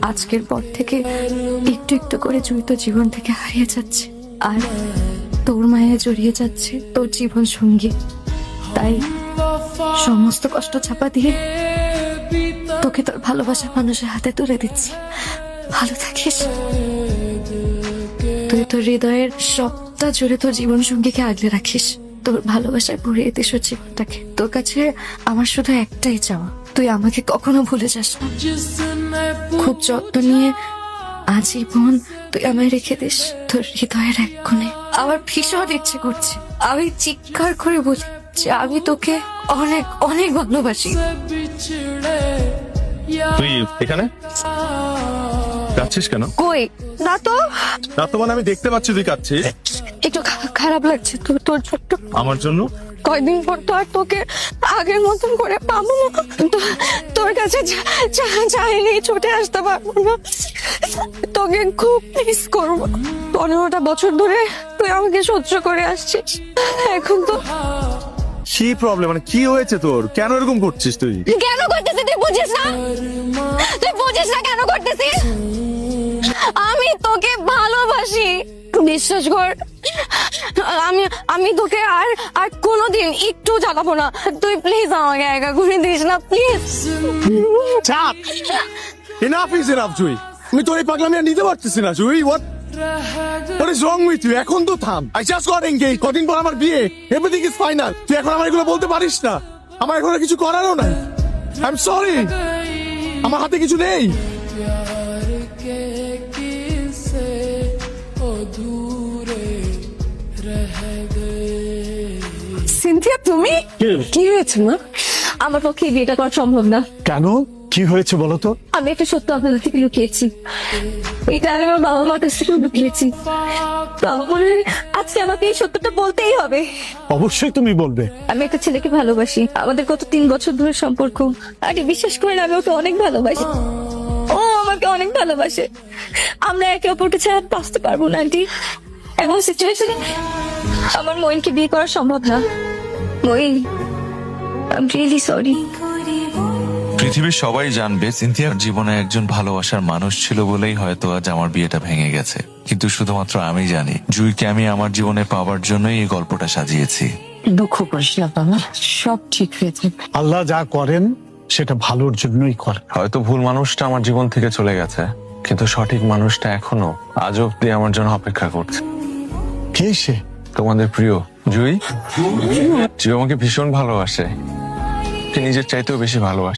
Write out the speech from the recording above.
আজকের পর থেকে একটু একটু করে জুই তো জীবন থেকে হারিয়ে যাচ্ছে, আর তোর মায়ে জড়িয়ে যাচ্ছে তোর জীবন সঙ্গী। তাই সমস্ত কষ্ট চাপা দিয়ে তোকে তোর ভালোবাসার মানুষের হাতে তুলে দিচ্ছি। ভালো থাকিস। তুই তোর হৃদয়ের সবটা জুড়ে তোর জীবন সঙ্গীকে আগলে রাখিস, তোর ভালোবাসায় ভরিয়ে দিস ওর জীবনটাকে। তোর কাছে আমার শুধু একটাই চাওয়া, তুই আমাকে কখনো ভুলে যাস না। খুব যত্ন নিয়ে আজীবন তুই আমায় রেখে দিস তোর হৃদয়ের এক কোণে। আমার ভীষণ ইচ্ছে করছে আমি চিৎকার করে বলি যে আমি তোকে অনেক অনেক ভালোবাসি। তুই এখানে কাঁদছিস কেন? কই না তো। না তো মানে আমি দেখতে পাচ্ছি তুই কাঁদছিস। একটু খারাপ লাগছে তোর তোর ছোট্ট। আমার জন্য? কয়দিন পর তো আর তোকে আগের মতন করে পাবো না, তোর কাছে চাইলেই ছুটে আসতে পারবো না। তোকে খুব মিস করবো। 15টা বছর ধরে তুই আমাকে সহ্য করে আসছিস, এখন তো কি প্রবলেম, মানে কি হয়েছে তোর? কেন এরকম করছিস তুই? কেন করতেছিস তুই বুঝিস না? তুই বুঝিস না কেন করতেছিস? আমি তোকে ভালোবাসি, বিশ্বাস কর। আমি তোকে আর আর কোনোদিন একটু জ্বালাবো না। তুই প্লিজ আমাকে একা করে দিস না, প্লিজ। চাপ। এনাফ ইজ এনাফ জুই। আমি তোর এই পাগলামি আর নিতে পারতেছি না জুই। What is wrong with you? এখন তো থাম। I just got engaged. কদিন পর আমার বিয়ে। Everything is final. তুই এখন আমার এগুলো বলতে পারিস না। আমার এখন আর কিছু করারও নাই। I'm sorry. আমার হাতে কিছু নেই। সিনথিয়া, তুমি কি হয়েছে মা? আমার পক্ষে এই বিয়েটা করা সম্ভব না। কেন, কি হয়েছে বলো তো? আমি একটা সত্য আপনাদের থেকে লুকিয়েছি, এটা আমি আমার বাবা মার কাছ থেকে লুকিয়েছি। বাবা বলে আজকে আমাকে এই সত্যটা বলতেই হবে। অবশ্যই তুমি বলবে। আমি একটা ছেলেকে ভালোবাসি, আমাদের গত 3 বছর ধরে সম্পর্ক। আরে বিশ্বাস করেন আমি ওকে অনেক ভালোবাসি, ও আমাকে অনেক ভালোবাসে। আমরা একে অপরকে ছাড়া বাঁচতে পারবো না আন্টি। এমন সিচুয়েশনে আমার মইনকে বিয়ে করা সম্ভব না। Moin, I am really sorry. পৃথিবীর সবাই জানবে সিনথিয়ার জীবনে একজন ভালোবাসার মানুষ ছিল বলেই হয়তো আজ আমার বিয়েটা ভেঙে গেছে, কিন্তু শুধুমাত্র আমি জানি জুইকে আমি আমার জীবনে পাওয়ার জন্যই এই গল্পটা সাজিয়েছি। দুঃখ করিস না বাবা, সব ঠিক হয়েছে। আল্লাহ যা করেন সেটা ভালোর জন্যই করেন। হয়তো ভুল মানুষটা আমার জীবন থেকে চলে গেছে, কিন্তু সঠিক মানুষটা এখনো আজ অব্দি আমার জন্য অপেক্ষা করছে। কে সে? তোমাদের প্রিয় জুই। জুই আমাকে ভীষণ ভালোবাসে, সে নিজের চাইতেও বেশি ভালোবাসে।